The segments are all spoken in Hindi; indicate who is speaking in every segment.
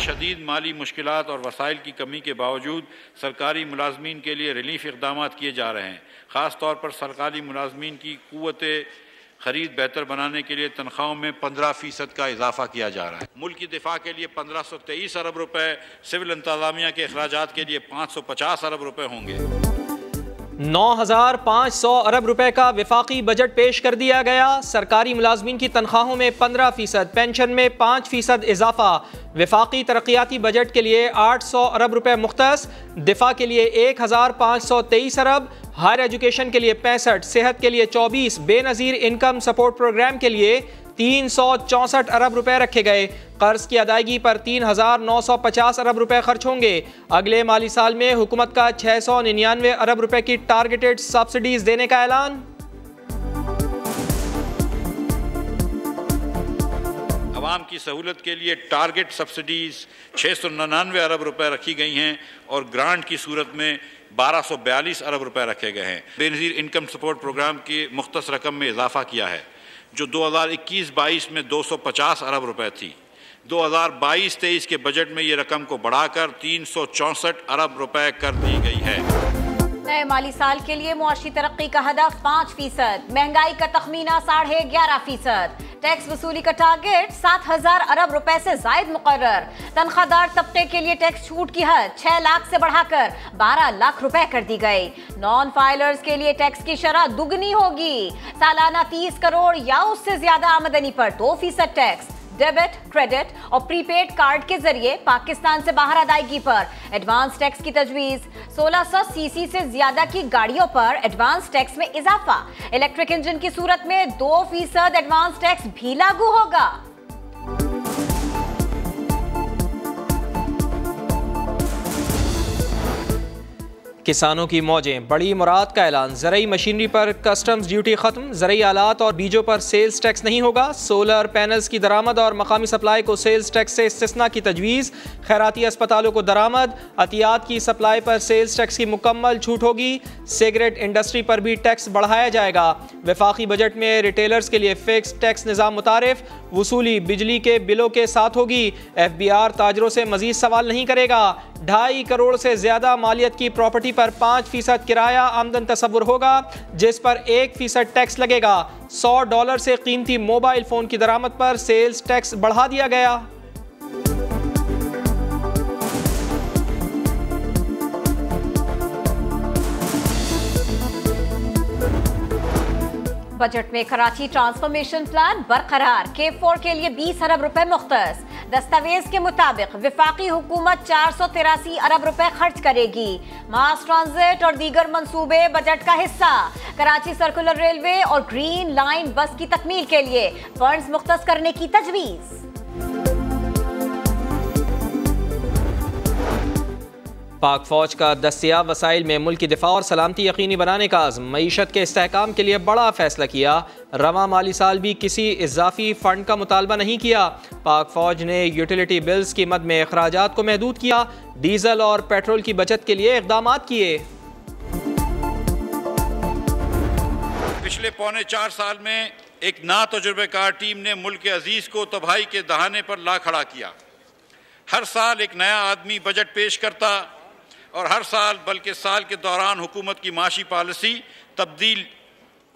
Speaker 1: शदीद माली मुश्किलात और वसाइल की कमी के बावजूद सरकारी मुलाजमीन के लिए रिलीफ इक़दाम किए जा रहे हैं। ख़ास तौर पर सरकारी मुलाजमीन की क़ुव्वत ख़रीद बेहतर बनाने के लिए तनख्वाहों में 15% का इजाफा किया जा रहा है। मुल्क की दिफा के लिए 1523 अरब रुपए, सिविल इंतज़ामिया के अखराजात के लिए 550 अरब रुपए होंगे।
Speaker 2: 9,500 अरब रुपए का विफाकी बजट पेश कर दिया गया। सरकारी मुलाजमीन की तनख्वाहों में 15%, पेंशन में 5% इजाफा। विफाकी तरक्याती बजट के लिए 800 अरब रुपए मुख्तस, दिफा के लिए 1,523 अरब, हायर एजुकेशन के लिए 65, सेहत के लिए 24, बेनज़ीर इनकम सपोर्ट प्रोग्राम के लिए 364 अरब रुपए रखे गए। कर्ज की अदायगी पर 3,950 अरब रुपए खर्च होंगे। अगले माली साल में हुकूमत का 699 अरब रुपए की टारगेटेड सब्सिडीज देने का ऐलान।
Speaker 1: आवाम की सहूलत के लिए टारगेट सब्सिडीज 699 अरब रुपए रखी गई हैं और ग्रांट की सूरत में 1242 अरब रुपए रखे गए हैं। बेनज़ीर इनकम सपोर्ट प्रोग्राम की मुख्तस रकम में इजाफा किया है, जो 2021-22 में 250 अरब रुपए थी। 2022-23 के बजट में ये रकम को बढ़ाकर 364 अरब रुपए कर दी गई है।
Speaker 3: नए माली साल के लिए मुआशी तरक्की का हदफ 5%, महंगाई का तखमीना 11.5%, टैक्स वसूली का टारगेट 7,000 अरब रुपए से जायद मुकर्रर। तनख्वाहदार तबके के लिए टैक्स छूट की हद 6 लाख से बढ़ाकर 12 लाख रुपए कर दी गई। नॉन फाइलर्स के लिए टैक्स की शरह दुगनी होगी। सालाना 30 करोड़ या उससे ज्यादा आमदनी पर 2% टैक्स। डेबिट, क्रेडिट और प्रीपेड कार्ड के जरिए पाकिस्तान से बाहर अदायगी पर एडवांस टैक्स की तजवीज। 1600 सीसी से ज्यादा की गाड़ियों पर एडवांस टैक्स में इजाफा। इलेक्ट्रिक इंजन की सूरत में 2% एडवांस टैक्स भी लागू होगा।
Speaker 2: किसानों की मौजें, बड़ी मुराद का ऐलान। ज़रई मशीनरी पर कस्टम्स ड्यूटी खत्म, ज़रई आलात और बीजों पर सेल्स टैक्स नहीं होगा। सोलर पैनल्स की दरामद और मकामी सप्लाई को सेल्स टैक्स से इस्तिस्ना की तजवीज़। खैराती अस्पतालों को दरामद, अतियात की सप्लाई पर सेल्स टैक्स की मुकम्मल छूट होगी। सिगरेट इंडस्ट्री पर भी टैक्स बढ़ाया जाएगा। वफाकी बजट में रिटेलर्स के लिए फिक्स टैक्स निज़ाम मुतारिफ। वसूली बिजली के बिलों के साथ होगी। FBR ताजरों से मजीद सवाल नहीं करेगा। 2.5 करोड़ से ज्यादा मालियत की प्रॉपर्टी पर 5% किराया आमदन तस्वुर होगा, जिस पर 1% टैक्स लगेगा। $100 से कीमती मोबाइल फोन की दरामद पर सेल्स टैक्स बढ़ा दिया गया।
Speaker 3: बजट में कराची ट्रांसफॉर्मेशन प्लान बरकरार। K4 के लिए 20 अरब रुपए मुख्तस। दस्तावेज के मुताबिक विफाकी हुकूमत 483 अरब रुपए खर्च करेगी। मास ट्रांजिट और दीगर मंसूबे बजट का हिस्सा। कराची सर्कुलर रेलवे और ग्रीन लाइन बस की तकमील के लिए फंड्स मुख्तस करने की तजवीज़।
Speaker 2: पाक फौज का दस्तियाब वसाइल में मुल्क की दिफा और सलामती यकीनी बनाने का आज़म। मईशत के इस्तेहकाम के लिए बड़ा फैसला किया। रवां माली साल भी किसी इजाफी फंड का मुतालबा नहीं किया। पाक फौज ने यूटिलिटी बिल्स की मद में अखराजात को महदूद किया। डीजल और पेट्रोल की बचत के लिए इक़दाम किए।
Speaker 1: पिछले 4.25 साल में एक नातजुर्बेकार टीम ने मुल्क के अजीज को तबाही के दहाने पर ला खड़ा किया। हर साल एक नया आदमी बजट पेश करता और हर साल बल्कि साल के दौरान हुकूमत की माशी पॉलिसी तब्दील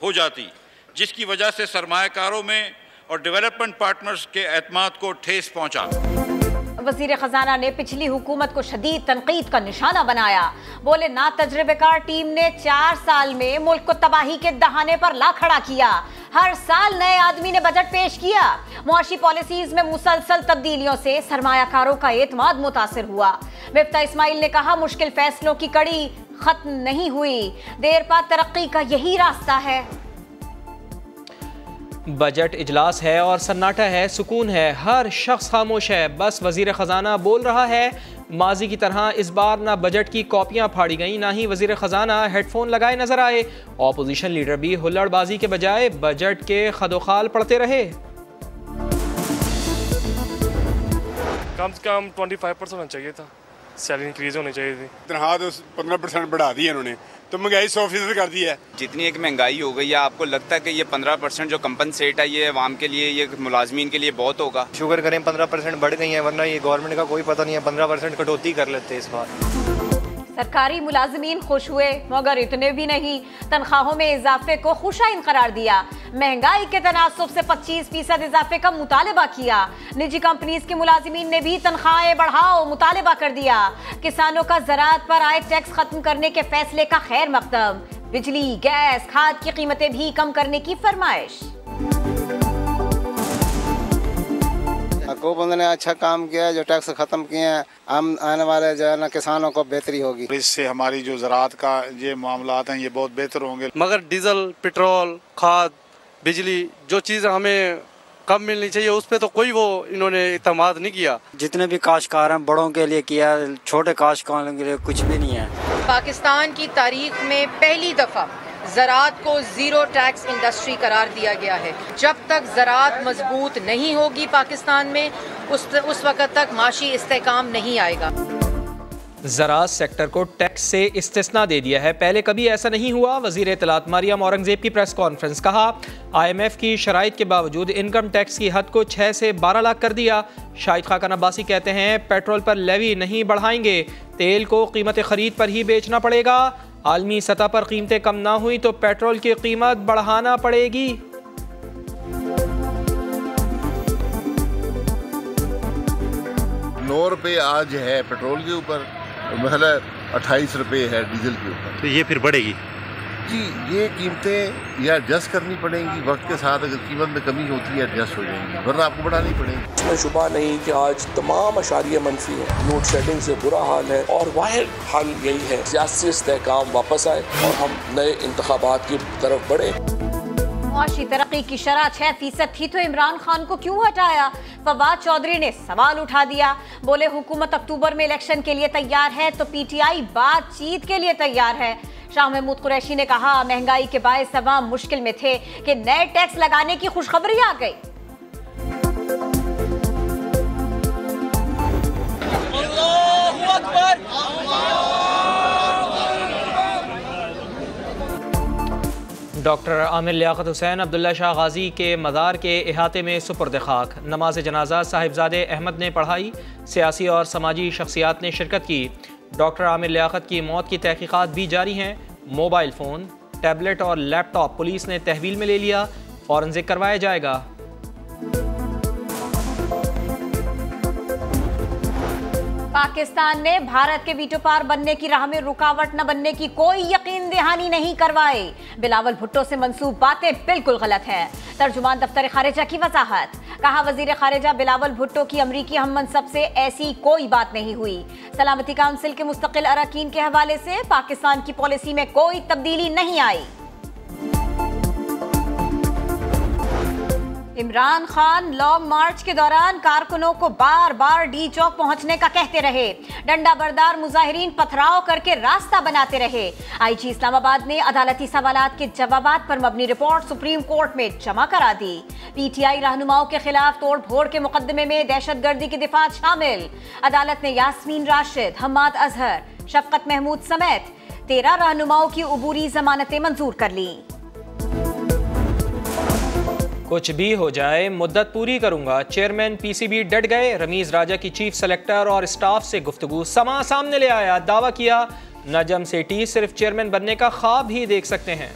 Speaker 1: हो जाती, जिसकी वजह से सरमायाकारों में और डेवलपमेंट पार्टनर्स के एतमाद को ठेस पहुंचा।
Speaker 3: वज़ीर ख़जाना ने पिछली हुकूमत को शदीद तनकीद का निशाना बनाया। बोले, ना तजर्बेकार टीम ने 4 साल में मुल्क को तबाही के दहाने पर ला खड़ा किया। हर साल नए आदमी ने बजट पेश किया। मुआशी पॉलिसीज में मुसलसल तब्दीलियों से सरमायाकारों का एतमाद मुतासिर हुआ। मिफ्ता इस्माइल ने कहा, मुश्किल फैसलों की कड़ी खत्म नहीं हुई, देर पा तरक्की का यही रास्ता है।
Speaker 2: बजट इजलास है और सन्नाटा है, सुकून है, हर शख्स खामोश है, बस वजीर ख़जाना बोल रहा है। माजी की तरह इस बार ना बजट की कॉपियां फाड़ी गई, ना ही वजीर ख़जाना हेडफोन लगाए नजर आए। ऑपोजिशन लीडर भी हुल्लड़बाजी के बजाय बजट के खदोखाल पढ़ते रहे।
Speaker 4: कम से कम 25% होना चाहिए था। सैलरी इंक्रीज होनी चाहिए थी।
Speaker 5: तनख्वाह तो 15% बढ़ा दी है इन्होंने, तो महंगाई 100% कर दी है।
Speaker 6: जितनी एक महंगाई हो गई है, आपको लगता है कि ये 15% जो कंपनसेट है ये अवाम के लिए, ये मुलाजमीन के लिए बहुत होगा?
Speaker 7: शुगर करें 15% बढ़ गई है, वरना ये गवर्नमेंट का कोई पता नहीं है, 15% कटौती कर लेते इस बार।
Speaker 3: सरकारी मुलाजमीन खुश हुए मगर इतने भी नहीं, तनख्वाहों में इजाफे को खुशाइन करार दिया। महंगाई के तनासुब से 25% इजाफे का मुतालबा किया। निजी कंपनीज के मुलाजमीन ने भी तनख्वाहें बढ़ाओ मुतालबा कर दिया। किसानों का ज़राअत पर आए टैक्स खत्म करने के फैसले का खैर मकदम। बिजली, गैस, खाद की कीमतें भी कम करने की फरमाइश।
Speaker 8: हुकूमत ने अच्छा काम किया है, जो टैक्स खत्म किए हैं, हम आने वाले जो है ना किसानों को बेहतरी होगी।
Speaker 9: इससे हमारी जो ज़राअत का ये मामलात हैं ये बहुत बेहतर होंगे।
Speaker 4: मगर डीजल, पेट्रोल, खाद, बिजली जो चीज़ हमें कम मिलनी चाहिए उस पर तो कोई वो इन्होंने इत्मीनाद नहीं किया।
Speaker 7: जितने भी काश्तकार हैं बड़ों के लिए किया, छोटे काश्तकारों के लिए कुछ भी नहीं है।
Speaker 10: पाकिस्तान की तारीख में पहली दफा ज़राअत को ज़ीरो टैक्स इंडस्ट्री करार दिया गया है। जब तक ज़राअत मजबूत नहीं होगी पाकिस्तान में, उस वक़्त तक माशी इस्तेहकाम नहीं आएगा।
Speaker 2: ज़राअत सेक्टर को टैक्स से इस्तिस्ना दे दिया है, पहले कभी ऐसा नहीं हुआ। वज़ीर इत्तलात मरियम औरंगज़ेब की प्रेस कॉन्फ्रेंस, कहा IMF की शराइत के बावजूद इनकम टैक्स की हद को 6 से 12 लाख कर दिया। शाहिद खाकन अब्बासी कहते हैं पेट्रोल पर लेवी नहीं बढ़ाएंगे, तेल को कीमत ख़रीद पर ही बेचना पड़ेगा। आलमी सतह पर कीमतें कम ना हुई तो पेट्रोल की कीमत बढ़ाना पड़ेगी।
Speaker 11: ₹9 आज है पेट्रोल के ऊपर, मतलब 28 रुपये है डीजल के ऊपर,
Speaker 12: तो ये फिर बढ़ेगी
Speaker 11: जी। ये कीमतें या एडजस्ट करनी पड़ेंगी वक्त के साथ, अगर कीमत में कमी होती है एडजस्ट हो जाएंगी, वरना आपको बढ़ानी पड़ेगी।
Speaker 13: इसमें शुबा नहीं कि आज तमाम अशारिये मनफी है, लोड शेडिंग से बुरा हाल है और वाहिद हल यही है सियासी इस्तेहकाम वापस आए और हम नए इंतखाबात की तरफ बढ़े।
Speaker 3: मुआशी तरक्की की शरह 6% थी तो इमरान खान को क्यों हटाया? फवाद चौधरी ने सवाल उठा दिया। बोले हुकूमत अक्टूबर में इलेक्शन के लिए तैयार है तो PTI बातचीत के लिए तैयार है। शाह महमूद कुरैशी ने कहा महंगाई के बायस अवाम मुश्किल में थे कि नए टैक्स लगाने की खुशखबरी आ गई।
Speaker 2: डॉक्टर आमिर लियाकत हुसैन अब्दुल्ला शाह गाजी के मज़ार के इहाते में सुपुर्द खाक। नमाज जनाजा साहिबजादे अहमद ने पढ़ाई, सियासी और समाजी शख्सियात ने शिरकत की। डॉक्टर आमिर लियाकत की मौत की तहकीकात भी जारी हैं। मोबाइल फ़ोन, टैबलेट और लैपटॉप पुलिस ने तहवील में ले लिया, फॉरेंसिक करवाया जाएगा।
Speaker 3: पाकिस्तान ने भारत के वीटो पार बनने की राह में रुकावट न बनने की कोई यकीन दहानी नहीं करवाई। बिलावल भुट्टो से मंसूब बातें बिल्कुल गलत हैं। तर्जुमान दफ्तर खारिजा की वजाहत, कहा वजीर खारिजा बिलावल भुट्टो की अमरीकी हम मनसब से ऐसी कोई बात नहीं हुई। सलामती काउंसिल के मुस्तकिल अरकान के हवाले से पाकिस्तान की पॉलिसी में कोई तब्दीली नहीं आई। इमरान खान लॉन्ग मार्च के दौरान कारकुनों को बार बार डी चौक पहुंचने का कहते रहे। डंडा बरदार मुजाहिरीन पथराव करके रास्ता बनाते रहे। IG इस्लामाबाद ने अदालती सवालात के जवाबात पर मबनी रिपोर्ट सुप्रीम कोर्ट में जमा करा दी। PTI रहनुमाओं के खिलाफ तोड़ फोड़ के मुकदमे में दहशतगर्दी की दिफात शामिल। अदालत ने यास्मीन राशिद, हम्माद अजहर, शफकत महमूद समेत 13 रहनुमाओं की उबूरी जमानतें मंजूर कर ली।
Speaker 2: कुछ भी हो जाए मुद्दत पूरी करूंगा, चेयरमैन PCB डट गए। रमीज राजा की चीफ सेलेक्टर और स्टाफ से गुफ्तगू समा सामने ले आया। दावा किया नजम सेठी सिर्फ चेयरमैन बनने का ख्वाब ही देख सकते हैं।